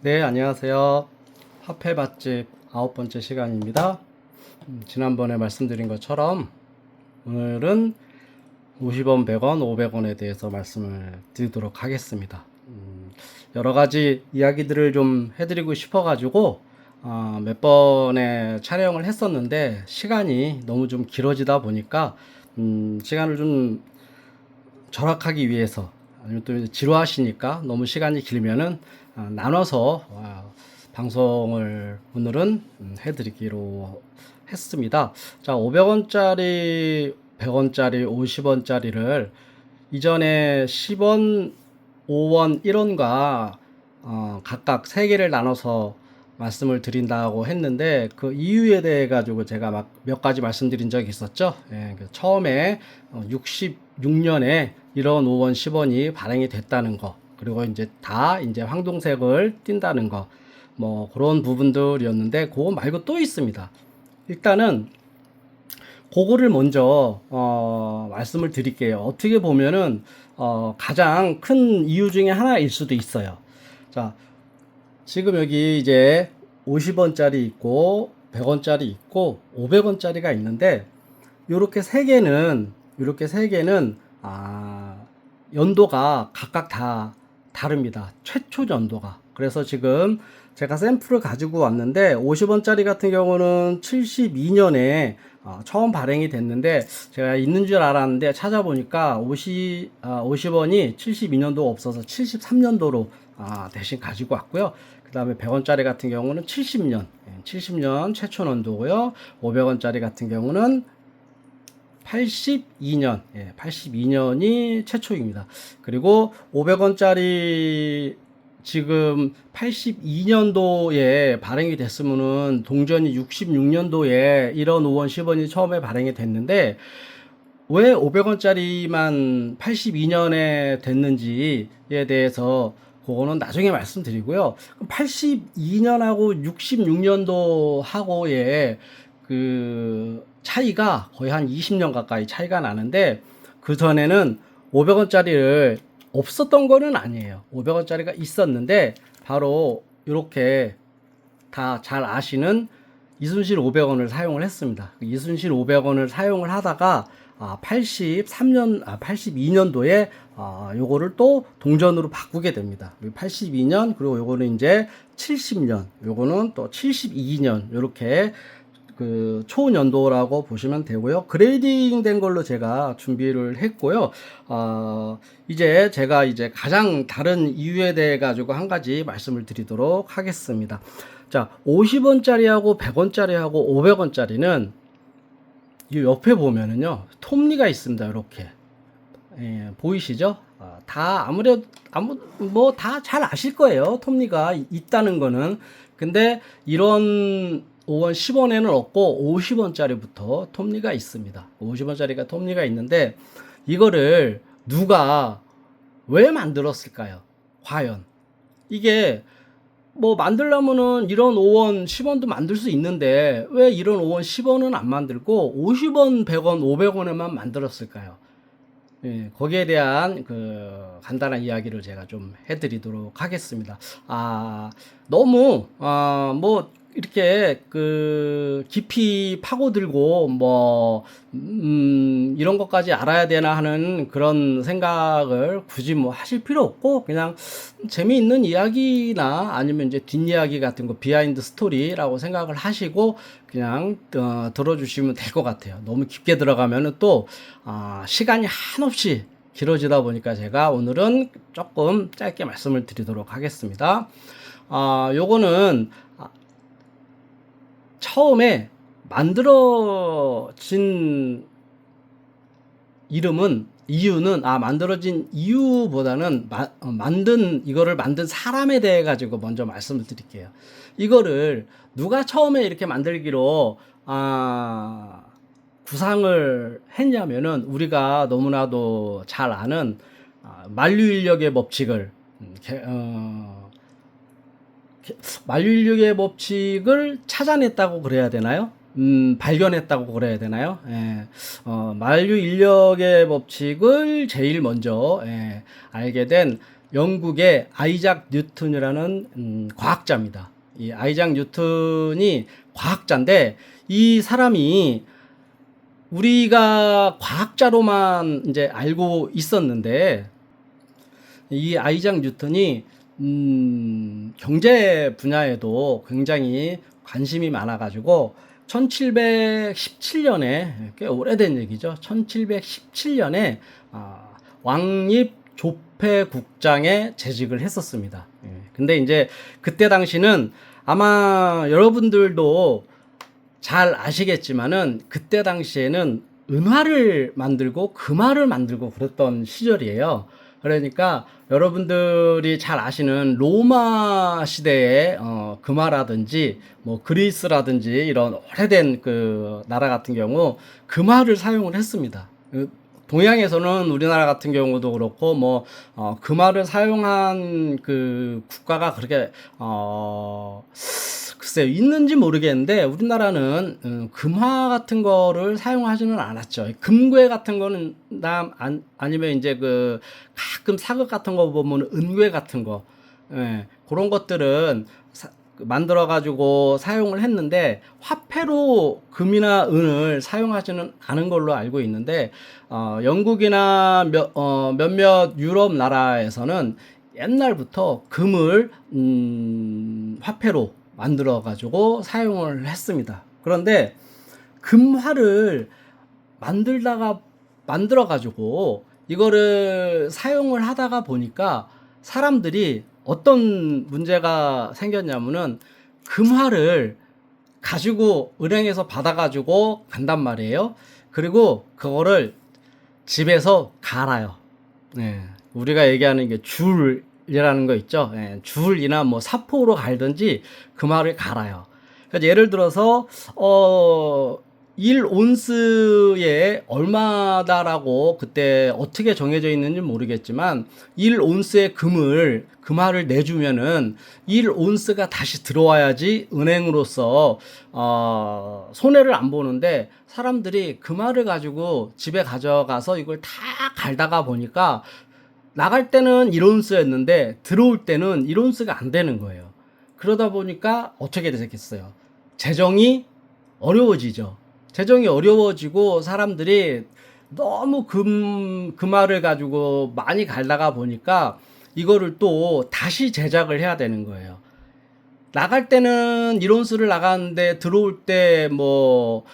네, 안녕하세요. 화폐 맛집 9번째 시간입니다. 지난번에 말씀드린 것처럼 오늘은 50원, 100원, 500원에 대해서 말씀을 드리도록 하겠습니다. 여러 가지 이야기들을 좀 해드리고 싶어가지고 몇 번의 촬영을 했었는데 시간이 너무 좀 길어지다 보니까 시간을 좀 절약하기 위해서 아니면 또 지루하시니까 너무 시간이 길면은 나눠서 방송을 오늘은 해드리기로 했습니다. 자, 500원짜리, 100원짜리, 50원짜리를 이전에 10원, 5원, 1원과 각각 3개를 나눠서 말씀을 드린다고 했는데 그 이유에 대해 가지고 제가 막 몇 가지 말씀드린 적이 있었죠. 예, 처음에 66년에 1원, 5원, 10원이 발행이 됐다는 거, 그리고 이제 황동색을 띈다는 거, 뭐 그런 부분들이었는데 그거 말고 또 있습니다. 일단은 그거를 먼저 말씀을 드릴게요. 어떻게 보면은 가장 큰 이유 중에 하나일 수도 있어요. 자, 지금 여기 이제 50원짜리 있고 100원짜리 있고 500원짜리가 있는데 이렇게 세 개는 연도가 각각 다 다릅니다. 최초 연도가. 그래서 지금 제가 샘플을 가지고 왔는데 50원짜리 같은 경우는 72년에 처음 발행이 됐는데 제가 있는 줄 알았는데 찾아보니까 50원이 72년도가 없어서 73년도로 대신 가지고 왔고요. 그 다음에 100원짜리 같은 경우는 70년 최초 연도고요. 500원짜리 같은 경우는 82년, 82년이 최초입니다. 그리고 500원짜리 지금 82년도에 발행이 됐으면은 동전이 66년도에 1원, 5원, 10원이 처음에 발행이 됐는데 왜 500원짜리만 82년에 됐는지에 대해서 그거는 나중에 말씀드리고요. 82년하고 66년도 하고의 그 차이가 거의 한 20년 가까이 차이가 나는데 그 전에는 500원짜리를 없었던 거는 아니에요. 500원짜리가 있었는데 바로 이렇게 다 잘 아시는 이순실 500원을 사용을 했습니다. 이순실 500원을 사용을 하다가 82년도에 요거를 또 동전으로 바꾸게 됩니다. 82년 그리고 요거는 이제 70년, 요거는 또 72년 이렇게 그 초연도라고 보시면 되고요. 그레이딩 된 걸로 제가 준비를 했고요. 이제 제가 가장 다른 이유에 대해 가지고 한 가지 말씀을 드리도록 하겠습니다. 자, 50원짜리하고 100원짜리하고 500원짜리는 이 옆에 보면은요, 톱니가 있습니다. 이렇게. 예, 보이시죠? 다 뭐 다 잘 아실 거예요. 톱니가 있다는 거는. 근데 이런 5원, 10원에는 없고 50원짜리부터 톱니가 있습니다. 50원짜리가 톱니가 있는데 이거를 누가 왜 만들었을까요? 과연. 이게 뭐 만들려면은 이런 5원, 10원도 만들 수 있는데 왜 이런 5원, 10원은 안 만들고 50원, 100원, 500원에만 만들었을까요? 예, 거기에 대한 그 간단한 이야기를 제가 좀 해드리도록 하겠습니다. 너무 뭐 이렇게 그 깊이 파고들고 뭐 이런 것까지 알아야 되나 하는 그런 생각을 굳이 뭐 하실 필요 없고 그냥 재미있는 이야기나 아니면 이제 뒷이야기 같은 거 비하인드 스토리라고 생각을 하시고 그냥 들어주시면 될 것 같아요. 너무 깊게 들어가면은 또 시간이 한없이 길어지다 보니까 제가 오늘은 조금 짧게 말씀을 드리도록 하겠습니다. 요거는 처음에 만들어진 이유는 만들어진 이유보다는 이거를 만든 사람에 대해 가지고 먼저 말씀을 드릴게요. 이거를 누가 처음에 이렇게 만들기로 구상을 했냐면은 우리가 너무나도 잘 아는 만류인력의 법칙을 만류인력의 법칙을 찾아냈다고 그래야 되나요? 발견했다고 그래야 되나요? 예. 만류 인력의 법칙을 제일 먼저 알게 된 영국의 아이작 뉴턴이라는 과학자입니다. 이 아이작 뉴턴이 과학자인데 이 사람이 우리가 과학자로만 이제 알고 있었는데 이 아이작 뉴턴이 경제 분야에도 굉장히 관심이 많아가지고 1717년에 꽤 오래된 얘기죠. 1717년에 왕립 조폐국장에 재직을 했었습니다. 근데 이제 그때 당시는 아마 여러분들도 잘 아시겠지만은 그때 당시에는 은화를 만들고 금화를 만들고 그랬던 시절이에요. 그러니까 여러분들이 잘 아시는 로마 시대의 금화라든지 뭐 그리스라든지 이런 오래된 그 나라 같은 경우 금화를 사용을 했습니다. 동양에서는 우리나라 같은 경우도 그렇고 뭐 금화를 사용한 그 국가가 그렇게 글쎄요, 있는지 모르겠는데 우리나라는 금화 같은 거를 사용하지는 않았죠. 금괴 같은 거는 아니면 이제 그 가끔 사극 같은 거 보면 은괴 같은 거, 그런 것들은 만들어 가지고 사용을 했는데 화폐로 금이나 은을 사용하지는 않은 걸로 알고 있는데 영국이나 몇몇 유럽 나라에서는 옛날부터 금을 화폐로 만들어 가지고 사용을 했습니다. 그런데 금화를 만들어 가지고 이거를 사용을 하다가 보니까 사람들이 어떤 문제가 생겼냐면은 금화를 가지고 은행에서 받아 가지고 간단 말이에요. 그리고 그거를 집에서 갈아요. 우리가 얘기하는 게 줄이라는 거 있죠. 줄이나 뭐 사포로 갈든지 금화를 갈아요. 그러니까 예를 들어서 1온스에 얼마다라고 그때 어떻게 정해져 있는지 모르겠지만 1온스의 금화를 내주면은 1온스가 다시 들어와야지 은행으로서 손해를 안 보는데 사람들이 금화를 가지고 집에 가져가서 이걸 다 갈다가 보니까 나갈 때는 1온스였는데 들어올 때는 1온스가 안 되는 거예요. 그러다 보니까 어떻게 되겠어요? 재정이 어려워지죠. 재정이 어려워지고 사람들이 너무 금화를 가지고 많이 갈다가 보니까 이거를 또 다시 제작을 해야 되는 거예요. 나갈 때는 1온스를 나가는데 들어올 때 뭐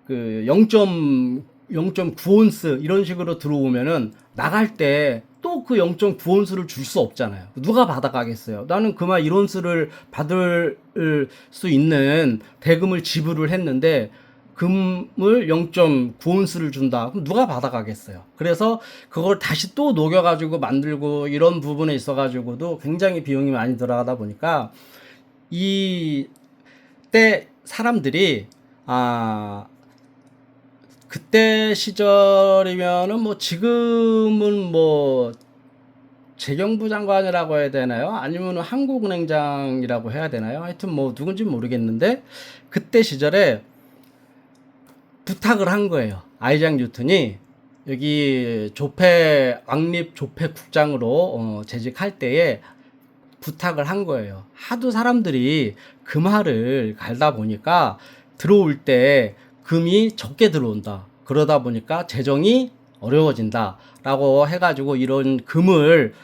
그 0.9온스 이런 식으로 들어오면은 나갈 때 또 그 0.9온스를 줄 수 없잖아요. 누가 받아가겠어요? 나는 그만 1온스를 받을 수 있는 대금을 지불을 했는데 금을 0.9온스를 준다. 그럼 누가 받아가겠어요? 그래서 그걸 다시 또 녹여가지고 만들고 이런 부분에 있어가지고도 굉장히 비용이 많이 들어가다 보니까 이때 사람들이 그때 시절이면은 뭐 지금은 뭐 재경부 장관이라고 해야 되나요? 아니면 한국은행장이라고 해야 되나요? 하여튼 뭐 누군지 모르겠는데 그때 시절에 부탁을 한 거예요. 아이작 뉴턴이 여기 왕립 조폐국장으로 재직할 때에 부탁을 한 거예요. 하도 사람들이 금화를 갈다 보니까 들어올 때 금이 적게 들어온다. 그러다 보니까 재정이 어려워진다. 라고 해가지고 이런 금을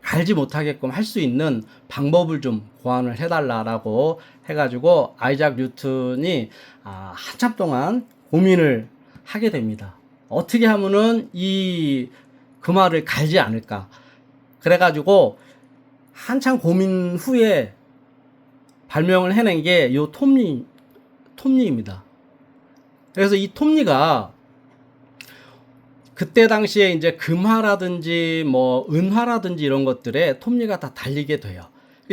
갈지 못하게끔 할 수 있는 방법을 좀 고안을 해달라라고 해가지고 아이작 뉴턴이 한참 동안 고민을 하게 됩니다. 어떻게 하면은 이 금화를 갈지 않을까. 그래가지고 한참 고민 후에 발명을 해낸 게 요 톱니입니다. 그래서 이 톱니가 그때 당시에 이제 금화라든지 뭐 은화라든지 이런 것들에 톱니가 다 달리게 돼요.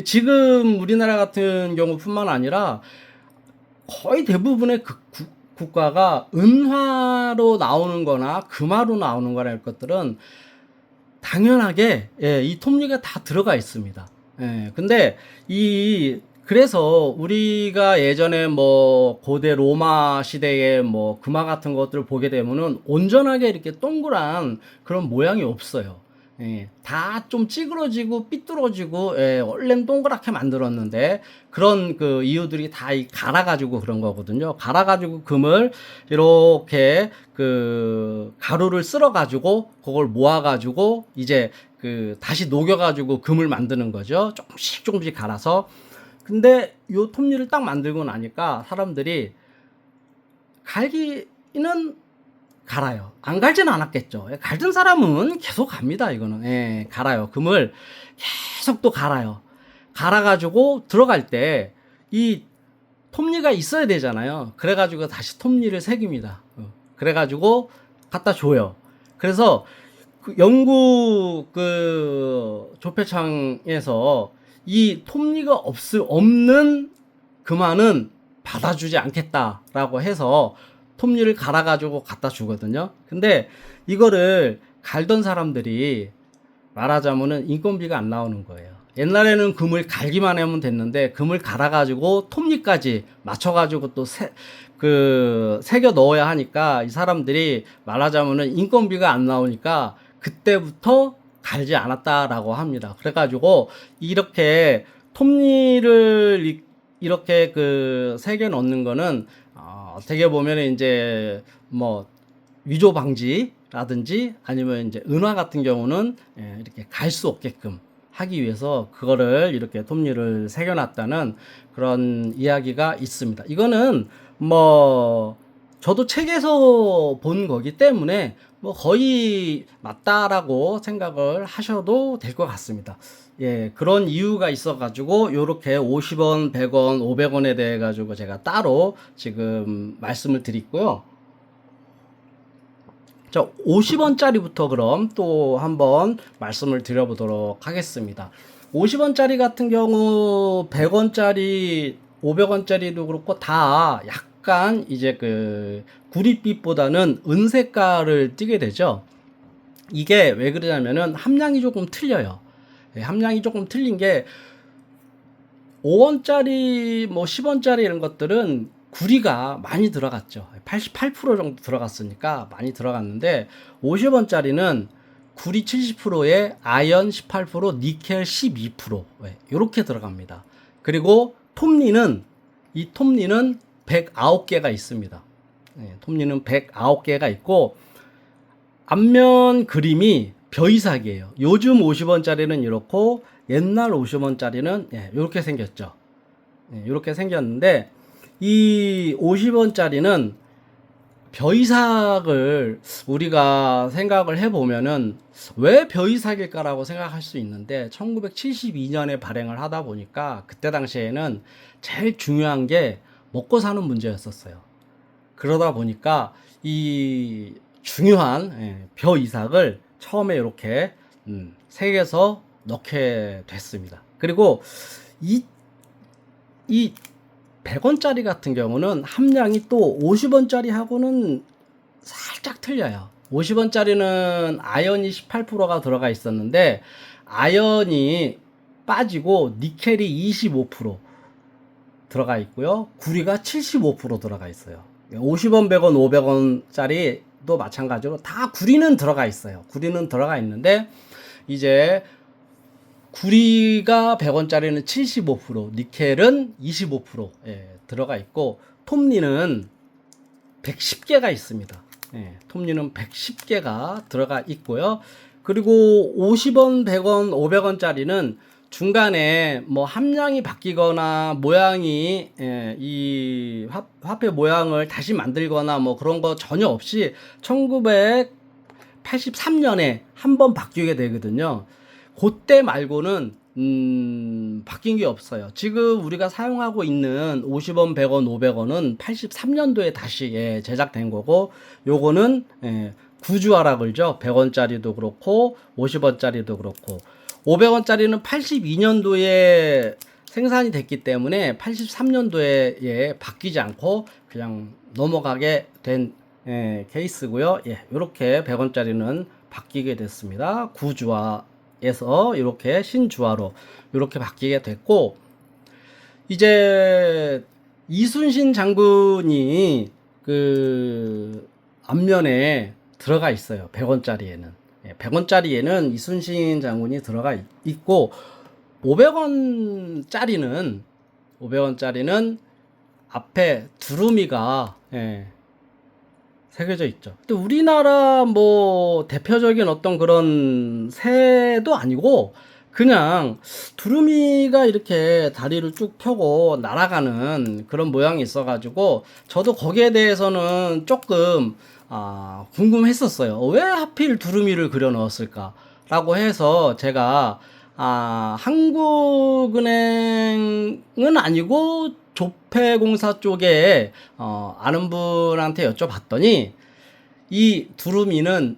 지금 우리나라 같은 경우뿐만 아니라 거의 대부분의 국가가 은화로 나오는 거나 금화로 나오는 거나 이런 것들은 당연하게 이 톱니가 다 들어가 있습니다. 근데 그래서 우리가 예전에 뭐 고대 로마 시대에 뭐 금화 같은 것들을 보게 되면은 온전하게 이렇게 동그란 그런 모양이 없어요. 다 좀 찌그러지고 삐뚤어지고, 원래는 동그랗게 만들었는데 그런 그 이유들이 다 갈아가지고 그런 거거든요. 갈아가지고 금을 이렇게 그 가루를 쓸어가지고 그걸 모아가지고 이제 그 다시 녹여가지고 금을 만드는 거죠. 조금씩 조금씩 갈아서. 근데 요 톱니를 딱 만들고 나니까 사람들이 갈기는 갈아요. 안 갈지는 않았겠죠. 갈던 사람은 계속 갑니다. 이거는 갈아요. 금을 계속 또 갈아요. 갈아가지고 들어갈 때 이 톱니가 있어야 되잖아요. 그래가지고 다시 톱니를 새깁니다. 그래가지고 갖다 줘요. 그래서 그 영국 그 조폐창에서 이 톱니가 없는 금화는 받아주지 않겠다라고 해서 톱니를 갈아가지고 갖다 주거든요. 근데 이거를 갈던 사람들이 말하자면은 인건비가 안 나오는 거예요. 옛날에는 금을 갈기만 하면 됐는데 금을 갈아가지고 톱니까지 맞춰가지고 또 새겨 넣어야 하니까 이 사람들이 말하자면은 인건비가 안 나오니까 그때부터 갈지 않았다라고 합니다. 그래가지고 이렇게 톱니를 이렇게 그 새겨 넣는 거는 어떻게 보면 이제 뭐 위조 방지라든지 아니면 이제 은화 같은 경우는 이렇게 갈 수 없게끔 하기 위해서 그거를 이렇게 톱니를 새겨놨다는 그런 이야기가 있습니다. 이거는 뭐 저도 책에서 본 거기 때문에 뭐 거의 맞다라고 생각을 하셔도 될 것 같습니다. 그런 이유가 있어가지고 요렇게 50원, 100원, 500원에 대해 가지고 제가 따로 지금 말씀을 드리고요. 자, 50원짜리부터 그럼 또 한번 말씀을 드려보도록 하겠습니다. 50원짜리 같은 경우 100원짜리, 500원짜리도 그렇고 다 약간 이제 그 구릿빛보다는 은색깔을 띠게 되죠. 이게 왜 그러냐면은 함량이 조금 틀려요. 함량이 조금 틀린 게 5원짜리 뭐 10원짜리 이런 것들은 구리가 많이 들어갔죠. 88% 정도 들어갔으니까 많이 들어갔는데 50원짜리는 구리 70%에 아연 18%, 니켈 12% 이렇게 들어갑니다. 그리고 톱니는 109개가 있습니다. 톱니는 109개가 있고 앞면 그림이 벼이삭이에요. 요즘 50원짜리는 이렇고 옛날 50원짜리는 이렇게 생겼죠. 이렇게 생겼는데 이 50원짜리는 벼이삭을 우리가 생각을 해보면은 왜 벼이삭일까라고 생각할 수 있는데 1972년에 발행을 하다 보니까 그때 당시에는 제일 중요한 게 먹고 사는 문제였었어요. 그러다 보니까 이 중요한 벼이삭을 처음에 이렇게 색에서 넣게 됐습니다. 그리고 이 100원짜리 같은 경우는 함량이 또 50원짜리하고는 살짝 틀려요. 50원짜리는 아연이 18%가 들어가 있었는데 아연이 빠지고 니켈이 25% 들어가 있고요. 구리가 75% 들어가 있어요. 50원, 100원, 500원짜리도 마찬가지로 다 구리는 들어가 있어요. 구리는 들어가 있는데 이제 구리가 100원짜리는 75%, 니켈은 25% 들어가 있고 톱니는 110개가 있습니다. 톱니는 110개가 들어가 있고요. 그리고 50원, 100원, 500원짜리는 중간에 뭐 함량이 바뀌거나 모양이 이 화폐 모양을 다시 만들거나 뭐 그런 거 전혀 없이 1983년에 한 번 바뀌게 되거든요. 그때 말고는 바뀐 게 없어요. 지금 우리가 사용하고 있는 50원, 100원, 500원은 83년도에 다시 제작된 거고 요거는 구주화라 그러죠. 100원짜리도 그렇고 50원짜리도 그렇고 500원짜리는 82년도에 생산이 됐기 때문에 83년도에 바뀌지 않고 그냥 넘어가게 된 케이스고요. 이렇게 100원짜리는 바뀌게 됐습니다. 구주화에서 이렇게 신주화로 이렇게 바뀌게 됐고 이제 이순신 장군이 그 앞면에 들어가 있어요. 100원짜리에는. 100원짜리에는 이순신 장군이 들어가 있고 500원짜리는 앞에 두루미가 새겨져 있죠. 또 우리나라 뭐 대표적인 어떤 그런 새도 아니고 그냥 두루미가 이렇게 다리를 쭉 펴고 날아가는 그런 모양이 있어가지고 저도 거기에 대해서는 조금 궁금했었어요. 왜 하필 두루미를 그려 넣었을까? 라고 해서 제가 한국은행은 아니고 조폐공사 쪽에 아는 분한테 여쭤봤더니 이 두루미는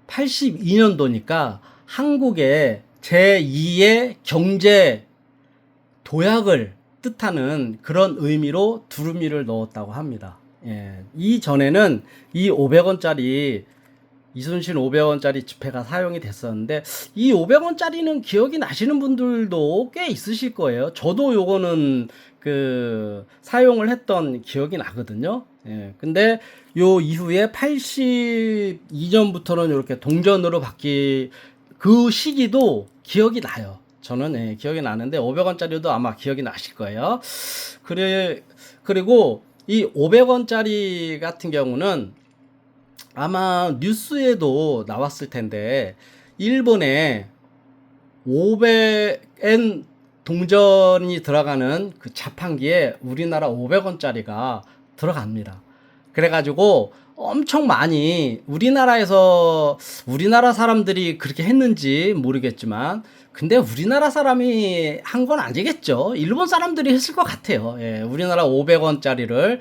82년도니까 한국의 제2의 경제 도약을 뜻하는 그런 의미로 두루미를 넣었다고 합니다. 이전에는 이 500원짜리 이순신 500원짜리 지폐가 사용이 됐었는데 이 500원짜리는 기억이 나시는 분들도 꽤 있으실 거예요. 저도 요거는 사용을 했던 기억이 나거든요. 근데 요 이후에 82년부터는 이렇게 동전으로 그 시기도 기억이 나요. 저는 기억이 나는데 500원짜리도 아마 기억이 나실 거예요. 그리고 이 500원짜리 같은 경우는 아마 뉴스에도 나왔을 텐데 일본에 500엔 동전이 들어가는 그 자판기에 우리나라 500원짜리가 들어갑니다. 그래가지고 엄청 많이 우리나라 사람들이 그렇게 했는지 모르겠지만 근데 우리나라 사람이 한 건 아니겠죠. 일본 사람들이 했을 것 같아요. 우리나라 500원짜리를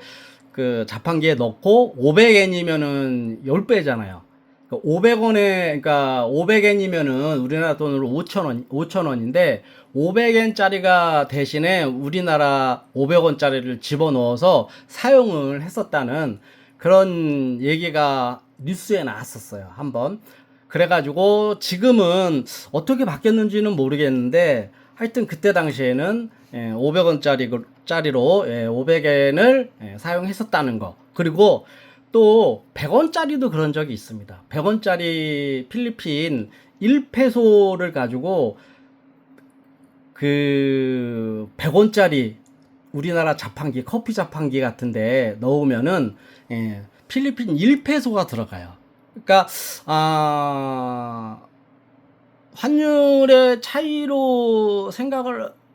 그 자판기에 넣고 500엔이면은 10배잖아요. 500원에 그러니까 500엔이면은 우리나라 돈으로 5,000원인데 500엔짜리가 대신에 우리나라 500원짜리를 집어넣어서 사용을 했었다는 그런 얘기가 뉴스에 나왔었어요. 한번. 그래가지고 지금은 어떻게 바뀌었는지는 모르겠는데 하여튼 그때 당시에는 500원짜리로 500엔을 사용했었다는 거. 그리고 또 100원짜리도 그런 적이 있습니다. 100원짜리 필리핀 1페소를 가지고 그 100원짜리 우리나라 자판기, 커피 자판기 같은데 넣으면은 필리핀 1페소가 들어가요. 그러니까 환율의 차이로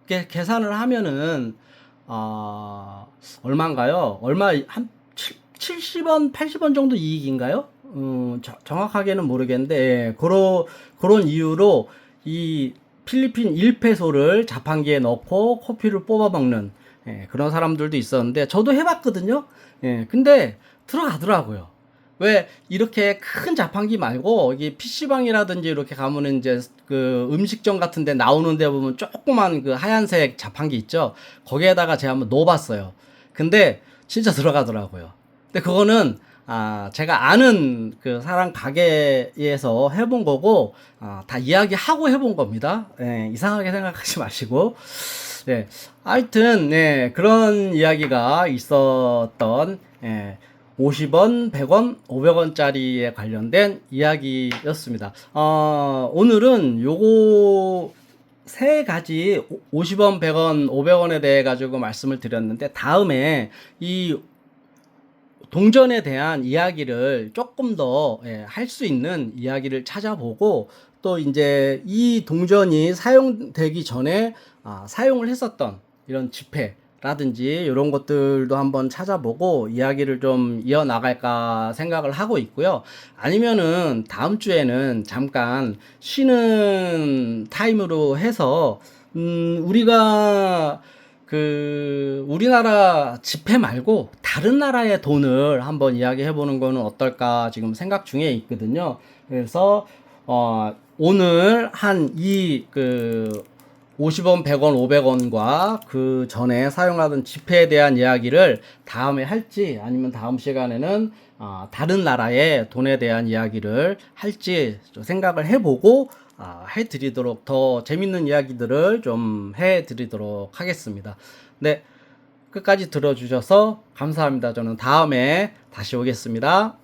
계산을 하면은 얼마인가요? 한 70원, 80원 정도 이익인가요? 정확하게는 모르겠는데 그런 이유로 이 필리핀 1페소를 자판기에 넣고 커피를 뽑아 먹는 그런 사람들도 있었는데 저도 해봤거든요. 근데 들어가더라고요. 왜 이렇게 큰 자판기 말고 이게 PC방이라든지 이렇게 가면은 이제 그 음식점 같은 데 나오는 데 보면 조그만 그 하얀색 자판기 있죠. 거기에다가 제가 한번 넣어봤어요. 근데 진짜 들어가더라고요. 근데 그거는 제가 아는 그 사람 가게에서 해본 거고 다 이야기하고 해본 겁니다. 이상하게 생각하지 마시고. 하여튼 그런 이야기가 있었던 50원, 100원, 500원짜리에 관련된 이야기였습니다. 오늘은 요거 세 가지 50원, 100원, 500원에 대해 가지고 말씀을 드렸는데 다음에 이 동전에 대한 이야기를 조금 더 할 수 있는 이야기를 찾아보고 또 이제 이 동전이 사용되기 전에 사용을 했었던 이런 지폐라든지 이런 것들도 한번 찾아보고 이야기를 좀 이어나갈까 생각을 하고 있고요. 아니면은 다음 주에는 잠깐 쉬는 타임으로 해서 우리가 우리나라 지폐 말고 다른 나라의 돈을 한번 이야기해 보는 거는 어떨까 지금 생각 중에 있거든요. 그래서 오늘 한 50원, 100원, 500원과 그 전에 사용하던 지폐에 대한 이야기를 다음에 할지 아니면 다음 시간에는 다른 나라의 돈에 대한 이야기를 할지 좀 생각을 해보고 해드리도록 더 재밌는 이야기들을 좀 해드리도록 하겠습니다. 네, 끝까지 들어주셔서 감사합니다. 저는 다음에 다시 오겠습니다.